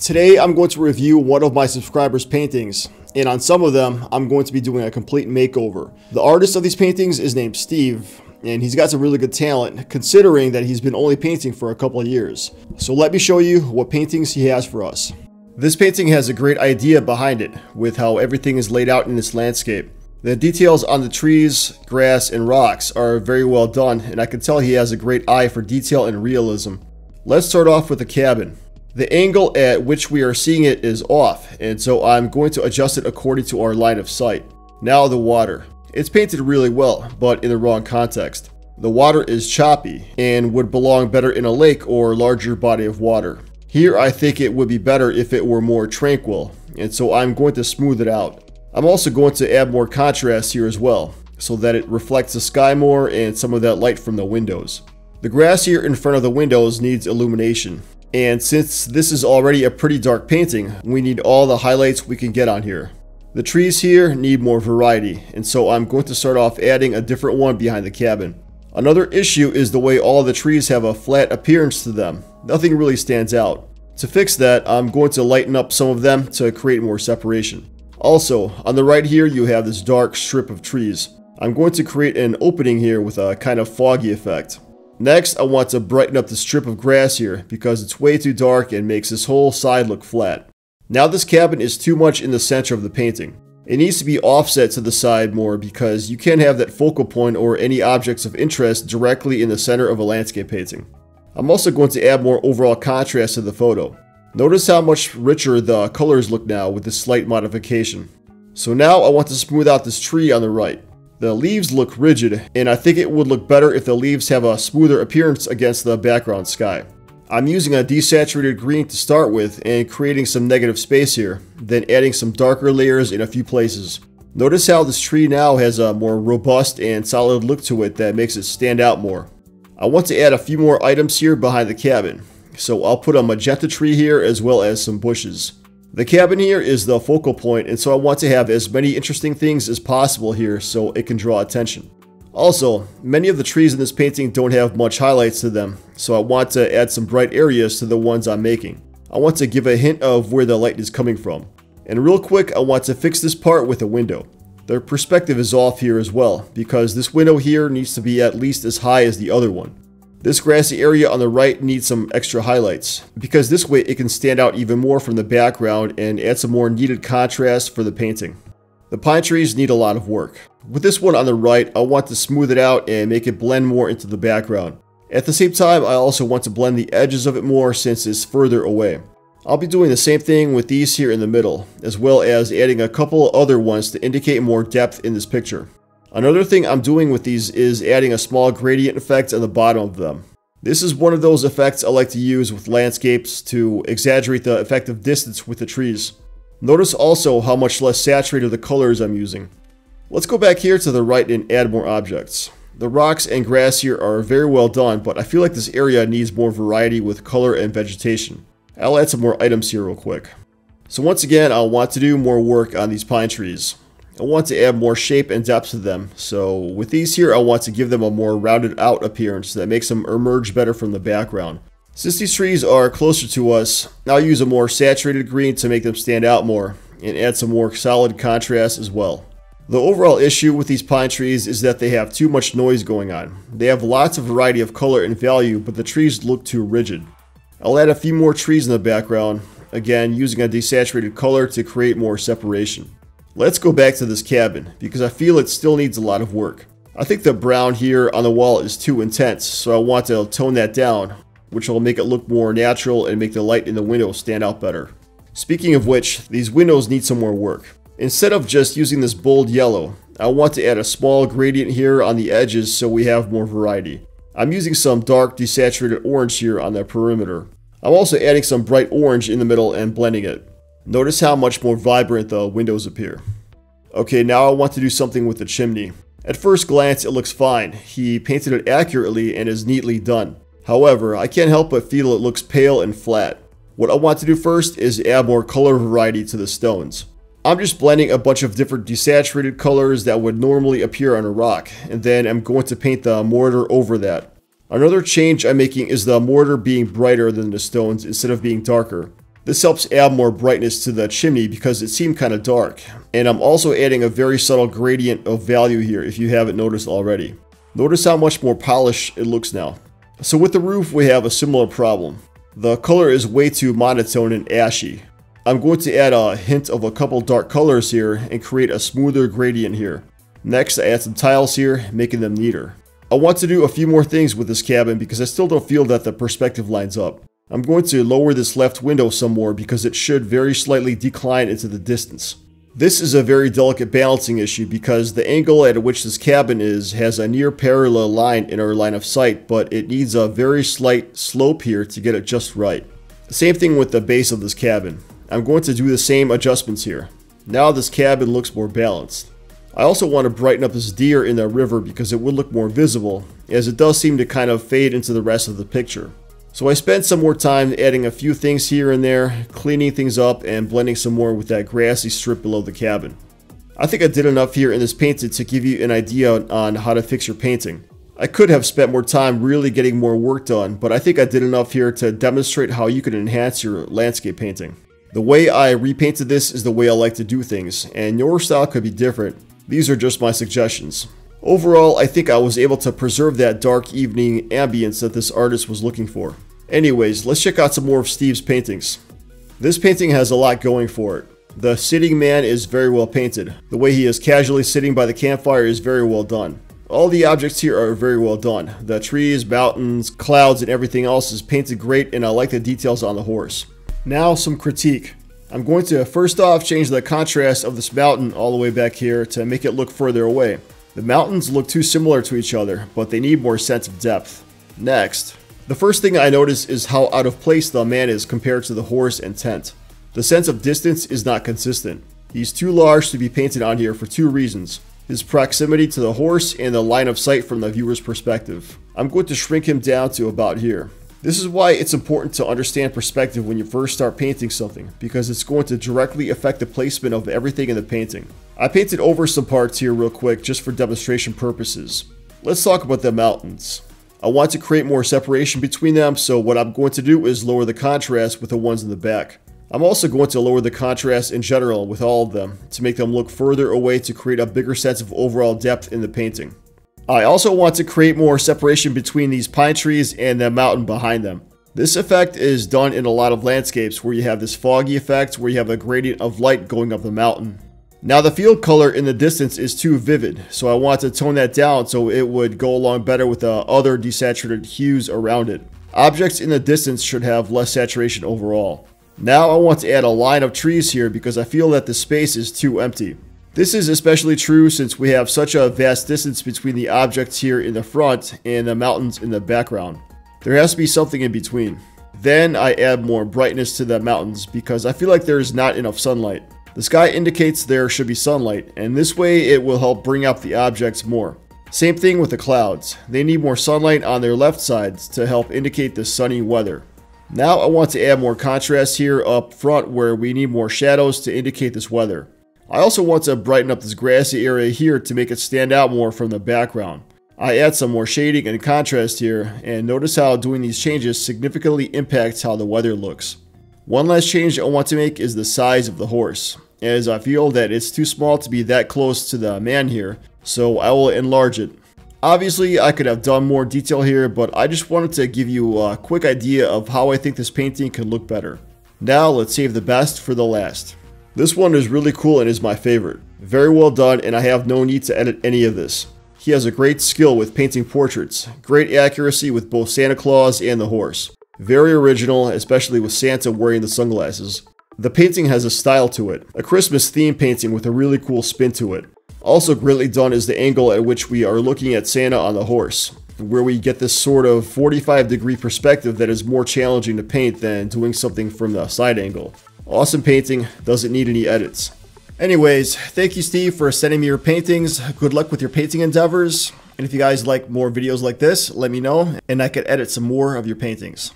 Today I'm going to review one of my subscribers' paintings, and on some of them I'm going to be doing a complete makeover. The artist of these paintings is named Steve, and he's got some really good talent considering that he's been only painting for a couple of years. So let me show you what paintings he has for us. This painting has a great idea behind it, with how everything is laid out in this landscape. The details on the trees, grass, and rocks are very well done, and I can tell he has a great eye for detail and realism. Let's start off with the cabin. The angle at which we are seeing it is off, and so I'm going to adjust it according to our line of sight. Now the water. It's painted really well, but in the wrong context. The water is choppy, and would belong better in a lake or larger body of water. Here I think it would be better if it were more tranquil, and so I'm going to smooth it out. I'm also going to add more contrast here as well, so that it reflects the sky more and some of that light from the windows. The grass here in front of the windows needs illumination, and since this is already a pretty dark painting, we need all the highlights we can get on here. The trees here need more variety, and so I'm going to start off adding a different one behind the cabin. Another issue is the way all the trees have a flat appearance to them. Nothing really stands out. To fix that, I'm going to lighten up some of them to create more separation. Also, on the right here you have this dark strip of trees. I'm going to create an opening here with a kind of foggy effect. Next, I want to brighten up the strip of grass here because it's way too dark and makes this whole side look flat. Now this cabin is too much in the center of the painting. It needs to be offset to the side more because you can't have that focal point or any objects of interest directly in the center of a landscape painting. I'm also going to add more overall contrast to the photo. Notice how much richer the colors look now with this slight modification. So now I want to smooth out this tree on the right. The leaves look rigid, and I think it would look better if the leaves have a smoother appearance against the background sky. I'm using a desaturated green to start with and creating some negative space here, then adding some darker layers in a few places. Notice how this tree now has a more robust and solid look to it that makes it stand out more. I want to add a few more items here behind the cabin, so I'll put a magenta tree here as well as some bushes. The cabin here is the focal point, and so I want to have as many interesting things as possible here so it can draw attention. Also, many of the trees in this painting don't have much highlights to them, so I want to add some bright areas to the ones I'm making. I want to give a hint of where the light is coming from. And real quick, I want to fix this part with a window. The perspective is off here as well, because this window here needs to be at least as high as the other one. This grassy area on the right needs some extra highlights, because this way it can stand out even more from the background and add some more needed contrast for the painting. The pine trees need a lot of work. With this one on the right, I want to smooth it out and make it blend more into the background. At the same time, I also want to blend the edges of it more since it's further away. I'll be doing the same thing with these here in the middle, as well as adding a couple other ones to indicate more depth in this picture. Another thing I'm doing with these is adding a small gradient effect on the bottom of them. This is one of those effects I like to use with landscapes to exaggerate the effective distance with the trees. Notice also how much less saturated the colors I'm using. Let's go back here to the right and add more objects. The rocks and grass here are very well done, but I feel like this area needs more variety with color and vegetation. I'll add some more items here real quick. So once again, I'll want to do more work on these pine trees. I want to add more shape and depth to them, so with these here I want to give them a more rounded out appearance that makes them emerge better from the background. Since these trees are closer to us, I'll use a more saturated green to make them stand out more, and add some more solid contrast as well. The overall issue with these pine trees is that they have too much noise going on. They have lots of variety of color and value, but the trees look too rigid. I'll add a few more trees in the background, again using a desaturated color to create more separation. Let's go back to this cabin, because I feel it still needs a lot of work. I think the brown here on the wall is too intense, so I want to tone that down, which will make it look more natural and make the light in the windows stand out better. Speaking of which, these windows need some more work. Instead of just using this bold yellow, I want to add a small gradient here on the edges so we have more variety. I'm using some dark desaturated orange here on the perimeter. I'm also adding some bright orange in the middle and blending it. Notice how much more vibrant the windows appear. Okay, now I want to do something with the chimney. At first glance, it looks fine. He painted it accurately and is neatly done. However, I can't help but feel it looks pale and flat. What I want to do first is add more color variety to the stones. I'm just blending a bunch of different desaturated colors that would normally appear on a rock, and then I'm going to paint the mortar over that. Another change I'm making is the mortar being brighter than the stones instead of being darker. This helps add more brightness to the chimney because it seemed kind of dark. And I'm also adding a very subtle gradient of value here if you haven't noticed already. Notice how much more polished it looks now. So with the roof, we have a similar problem. The color is way too monotone and ashy. I'm going to add a hint of a couple dark colors here and create a smoother gradient here. Next, I add some tiles here, making them neater. I want to do a few more things with this cabin because I still don't feel that the perspective lines up. I'm going to lower this left window some more because it should very slightly decline into the distance. This is a very delicate balancing issue because the angle at which this cabin is has a near parallel line in our line of sight, but it needs a very slight slope here to get it just right. Same thing with the base of this cabin. I'm going to do the same adjustments here. Now this cabin looks more balanced. I also want to brighten up this deer in the river because it would look more visible, as it does seem to kind of fade into the rest of the picture. So I spent some more time adding a few things here and there, cleaning things up and blending some more with that grassy strip below the cabin. I think I did enough here in this painting to give you an idea on how to fix your painting. I could have spent more time really getting more work done, but I think I did enough here to demonstrate how you can enhance your landscape painting. The way I repainted this is the way I like to do things, and your style could be different. These are just my suggestions. Overall, I think I was able to preserve that dark evening ambience that this artist was looking for. Anyways, let's check out some more of Steve's paintings. This painting has a lot going for it. The sitting man is very well painted. The way he is casually sitting by the campfire is very well done. All the objects here are very well done. The trees, mountains, clouds, and everything else is painted great, and I like the details on the horse. Now some critique. I'm going to first off change the contrast of this mountain all the way back here to make it look further away. The mountains look too similar to each other, but they need more sense of depth. Next, the first thing I notice is how out of place the man is compared to the horse and tent. The sense of distance is not consistent. He's too large to be painted on here for two reasons: his proximity to the horse and the line of sight from the viewer's perspective. I'm going to shrink him down to about here. This is why it's important to understand perspective when you first start painting something, because it's going to directly affect the placement of everything in the painting. I painted over some parts here real quick just for demonstration purposes. Let's talk about the mountains. I want to create more separation between them, so what I'm going to do is lower the contrast with the ones in the back. I'm also going to lower the contrast in general with all of them to make them look further away to create a bigger sense of overall depth in the painting. I also want to create more separation between these pine trees and the mountain behind them. This effect is done in a lot of landscapes where you have this foggy effect where you have a gradient of light going up the mountain. Now the field color in the distance is too vivid, so I want to tone that down so it would go along better with the other desaturated hues around it. Objects in the distance should have less saturation overall. Now I want to add a line of trees here because I feel that the space is too empty. This is especially true since we have such a vast distance between the objects here in the front and the mountains in the background. There has to be something in between. Then I add more brightness to the mountains because I feel like there is not enough sunlight. The sky indicates there should be sunlight, and this way it will help bring out the objects more. Same thing with the clouds. They need more sunlight on their left sides to help indicate the sunny weather. Now I want to add more contrast here up front where we need more shadows to indicate this weather. I also want to brighten up this grassy area here to make it stand out more from the background. I add some more shading and contrast here, and notice how doing these changes significantly impacts how the weather looks. One last change I want to make is the size of the horse, as I feel that it's too small to be that close to the man here, so I will enlarge it. Obviously I could have done more detail here, but I just wanted to give you a quick idea of how I think this painting could look better. Now let's save the best for the last. This one is really cool and is my favorite. Very well done, and I have no need to edit any of this. He has a great skill with painting portraits, great accuracy with both Santa Claus and the horse. Very original, especially with Santa wearing the sunglasses. The painting has a style to it, a Christmas theme painting with a really cool spin to it. Also greatly done is the angle at which we are looking at Santa on the horse, where we get this sort of 45-degree perspective that is more challenging to paint than doing something from the side angle. Awesome painting, doesn't need any edits. Anyways, thank you Steve for sending me your paintings. Good luck with your painting endeavors. And if you guys like more videos like this, let me know and I could edit some more of your paintings.